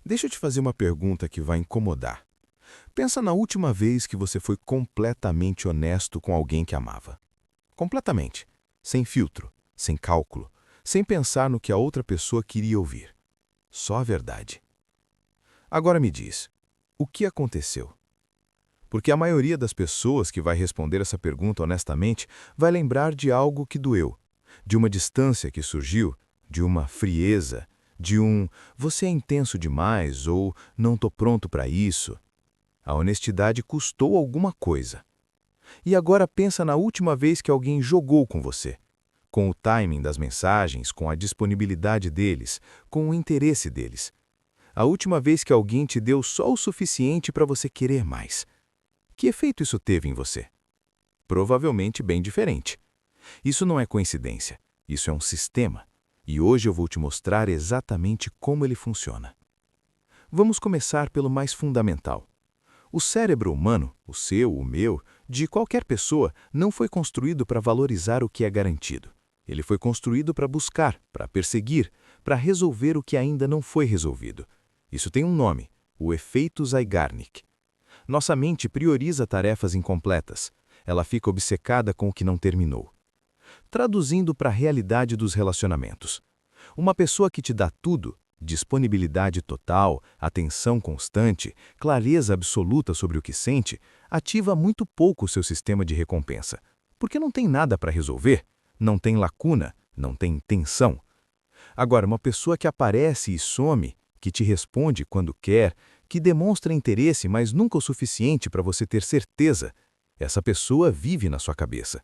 Deixa eu te fazer uma pergunta que vai incomodar. Pensa na última vez que você foi completamente honesto com alguém que amava. Completamente. Sem filtro, sem cálculo, sem pensar no que a outra pessoa queria ouvir. Só a verdade. Agora me diz, o que aconteceu? Porque a maioria das pessoas que vai responder essa pergunta honestamente vai lembrar de algo que doeu, de uma distância que surgiu, de uma frieza, de um "você é intenso demais" ou "não tô pronto para isso". A honestidade custou alguma coisa. E agora pensa na última vez que alguém jogou com você, com o timing das mensagens, com a disponibilidade deles, com o interesse deles. A última vez que alguém te deu só o suficiente para você querer mais. Que efeito isso teve em você? Provavelmente bem diferente. Isso não é coincidência, isso é um sistema. E hoje eu vou te mostrar exatamente como ele funciona. Vamos começar pelo mais fundamental. O cérebro humano, o seu, o meu, de qualquer pessoa, não foi construído para valorizar o que é garantido. Ele foi construído para buscar, para perseguir, para resolver o que ainda não foi resolvido. Isso tem um nome, o efeito Zeigarnik. Nossa mente prioriza tarefas incompletas. Ela fica obcecada com o que não terminou. Traduzindo para a realidade dos relacionamentos. Uma pessoa que te dá tudo, disponibilidade total, atenção constante, clareza absoluta sobre o que sente, ativa muito pouco o seu sistema de recompensa. Porque não tem nada para resolver, não tem lacuna, não tem tensão. Agora, uma pessoa que aparece e some, que te responde quando quer, que demonstra interesse, mas nunca o suficiente para você ter certeza, essa pessoa vive na sua cabeça.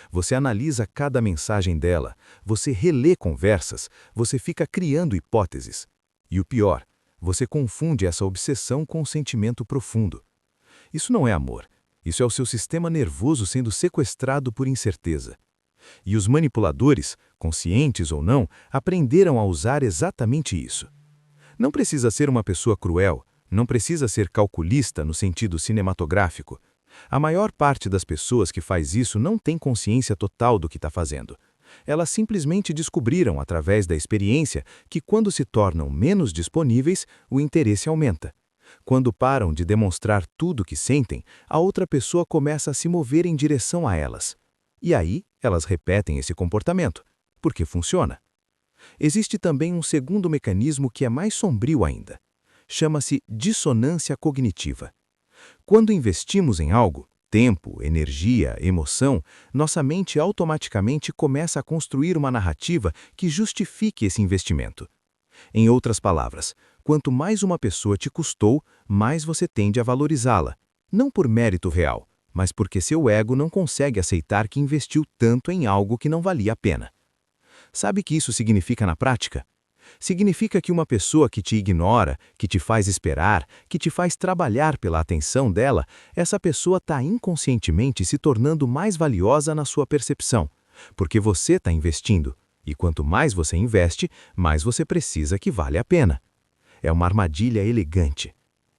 Você analisa cada mensagem dela, você relê conversas, você fica criando hipóteses. E o pior, você confunde essa obsessão com um sentimento profundo. Isso não é amor, isso é o seu sistema nervoso sendo sequestrado por incerteza. E os manipuladores, conscientes ou não, aprenderam a usar exatamente isso. Não precisa ser uma pessoa cruel, não precisa ser calculista no sentido cinematográfico. A maior parte das pessoas que faz isso não tem consciência total do que está fazendo. Elas simplesmente descobriram, através da experiência, que quando se tornam menos disponíveis, o interesse aumenta. Quando param de demonstrar tudo o que sentem, a outra pessoa começa a se mover em direção a elas. E aí, elas repetem esse comportamento, porque funciona. Existe também um segundo mecanismo que é mais sombrio ainda. Chama-se dissonância cognitiva. Quando investimos em algo, tempo, energia, emoção, nossa mente automaticamente começa a construir uma narrativa que justifique esse investimento. Em outras palavras, quanto mais uma pessoa te custou, mais você tende a valorizá-la. Não por mérito real, mas porque seu ego não consegue aceitar que investiu tanto em algo que não valia a pena. Sabe o que isso significa na prática? Significa que uma pessoa que te ignora, que te faz esperar, que te faz trabalhar pela atenção dela, essa pessoa está inconscientemente se tornando mais valiosa na sua percepção, porque você está investindo, e quanto mais você investe, mais você precisa que vale a pena. É uma armadilha elegante.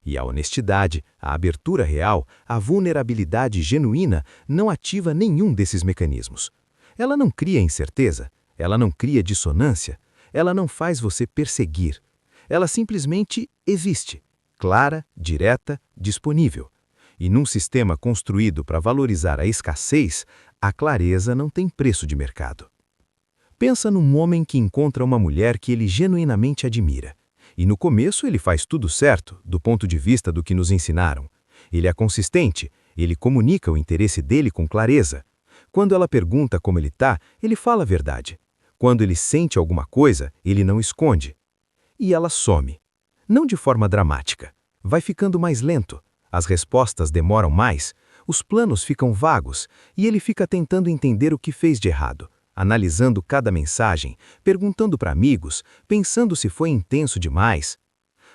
E a honestidade, a abertura real, a vulnerabilidade genuína não ativa nenhum desses mecanismos. Ela não cria incerteza, ela não cria dissonância, ela não faz você perseguir. Ela simplesmente existe, clara, direta, disponível. E num sistema construído para valorizar a escassez, a clareza não tem preço de mercado. Pensa num homem que encontra uma mulher que ele genuinamente admira. E no começo ele faz tudo certo, do ponto de vista do que nos ensinaram. Ele é consistente, ele comunica o interesse dele com clareza. Quando ela pergunta como ele está, ele fala a verdade. Quando ele sente alguma coisa, ele não esconde. E ela some. Não de forma dramática. Vai ficando mais lento. As respostas demoram mais. Os planos ficam vagos. E ele fica tentando entender o que fez de errado. Analisando cada mensagem, perguntando para amigos, pensando se foi intenso demais.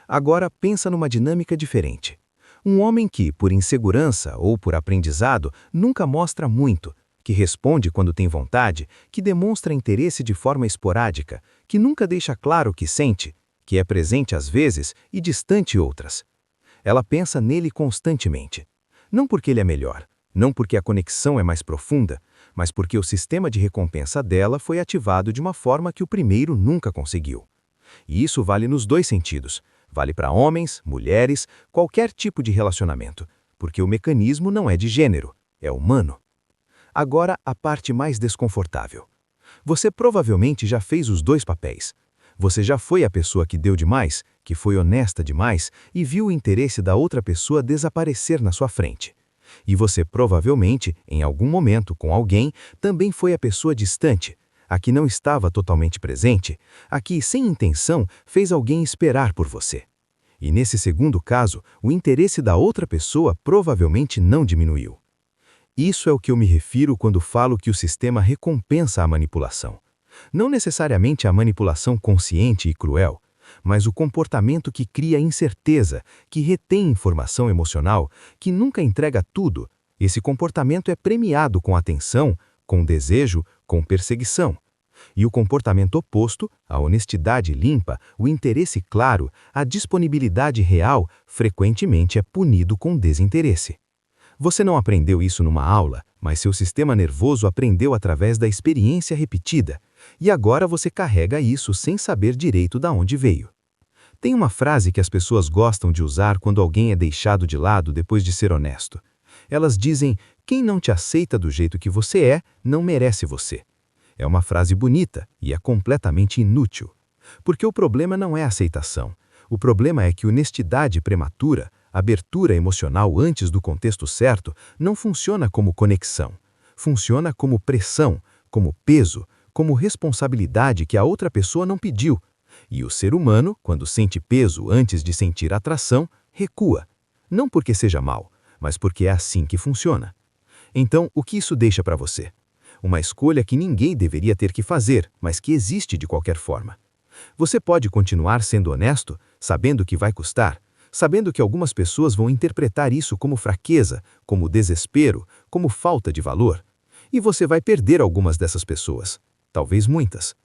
Agora pensa numa dinâmica diferente. Um homem que, por insegurança ou por aprendizado, nunca mostra muito, que responde quando tem vontade, que demonstra interesse de forma esporádica, que nunca deixa claro o que sente, que é presente às vezes e distante outras. Ela pensa nele constantemente. Não porque ele é melhor, não porque a conexão é mais profunda, mas porque o sistema de recompensa dela foi ativado de uma forma que o primeiro nunca conseguiu. E isso vale nos dois sentidos, Vale para homens, mulheres, qualquer tipo de relacionamento, porque o mecanismo não é de gênero, é humano. Agora, a parte mais desconfortável. Você provavelmente já fez os dois papéis. Você já foi a pessoa que deu demais, que foi honesta demais e viu o interesse da outra pessoa desaparecer na sua frente. E você provavelmente, em algum momento com alguém, também foi a pessoa distante, a que não estava totalmente presente, a que, sem intenção, fez alguém esperar por você. E nesse segundo caso, o interesse da outra pessoa provavelmente não diminuiu. Isso é o que eu me refiro quando falo que o sistema recompensa a manipulação. Não necessariamente a manipulação consciente e cruel, mas o comportamento que cria incerteza, que retém informação emocional, que nunca entrega tudo. Esse comportamento é premiado com atenção, com desejo, com perseguição. E o comportamento oposto, a honestidade limpa, o interesse claro, a disponibilidade real, frequentemente é punido com desinteresse. Você não aprendeu isso numa aula, mas seu sistema nervoso aprendeu através da experiência repetida, e agora você carrega isso sem saber direito de onde veio. Tem uma frase que as pessoas gostam de usar quando alguém é deixado de lado depois de ser honesto. Elas dizem: quem não te aceita do jeito que você é, não merece você. É uma frase bonita e é completamente inútil. Porque o problema não é a aceitação. O problema é que honestidade prematura, abertura emocional antes do contexto certo, não funciona como conexão. Funciona como pressão, como peso, como responsabilidade que a outra pessoa não pediu. E o ser humano, quando sente peso antes de sentir atração, recua. Não porque seja mal, mas porque é assim que funciona. Então, o que isso deixa para você? Uma escolha que ninguém deveria ter que fazer, mas que existe de qualquer forma. Você pode continuar sendo honesto, sabendo que vai custar, sabendo que algumas pessoas vão interpretar isso como fraqueza, como desespero, como falta de valor. E você vai perder algumas dessas pessoas, talvez muitas.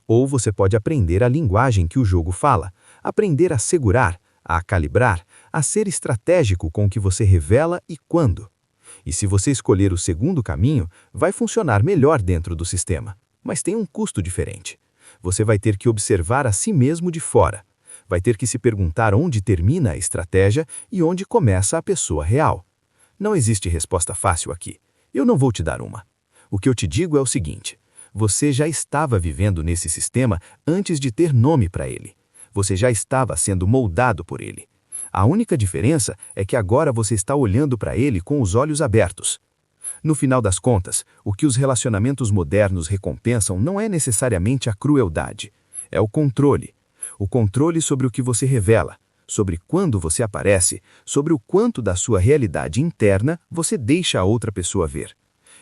Ou você pode aprender a linguagem que o jogo fala, aprender a segurar, a calibrar, a ser estratégico com o que você revela e quando. E se você escolher o segundo caminho, vai funcionar melhor dentro do sistema, mas tem um custo diferente. Você vai ter que observar a si mesmo de fora. Vai ter que se perguntar onde termina a estratégia e onde começa a pessoa real. Não existe resposta fácil aqui. Eu não vou te dar uma. O que eu te digo é o seguinte: você já estava vivendo nesse sistema antes de ter nome para ele. Você já estava sendo moldado por ele. A única diferença é que agora você está olhando para ele com os olhos abertos. No final das contas, o que os relacionamentos modernos recompensam não é necessariamente a crueldade. É o controle. O controle sobre o que você revela, sobre quando você aparece, sobre o quanto da sua realidade interna você deixa a outra pessoa ver.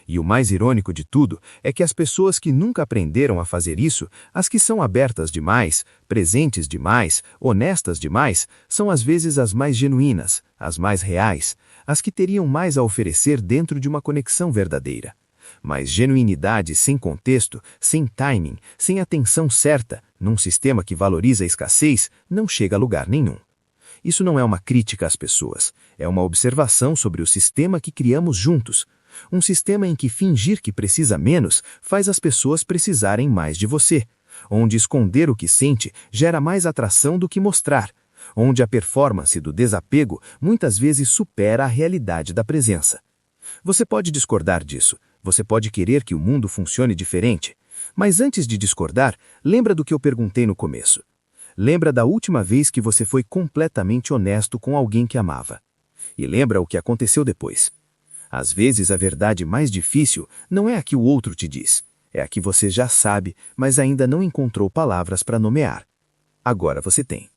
E o mais irônico de tudo é que as pessoas que nunca aprenderam a fazer isso, as que são abertas demais, presentes demais, honestas demais, são às vezes as mais genuínas, as mais reais, as que teriam mais a oferecer dentro de uma conexão verdadeira. Mas genuinidade sem contexto, sem timing, sem atenção certa, num sistema que valoriza a escassez, não chega a lugar nenhum. Isso não é uma crítica às pessoas, é uma observação sobre o sistema que criamos juntos. Um sistema em que fingir que precisa menos faz as pessoas precisarem mais de você, onde esconder o que sente gera mais atração do que mostrar, onde a performance do desapego muitas vezes supera a realidade da presença. Você pode discordar disso, você pode querer que o mundo funcione diferente, mas antes de discordar, lembra do que eu perguntei no começo. Lembra da última vez que você foi completamente honesto com alguém que amava. E lembra o que aconteceu depois. Às vezes a verdade mais difícil não é a que o outro te diz, é a que você já sabe, mas ainda não encontrou palavras para nomear. Agora você tem.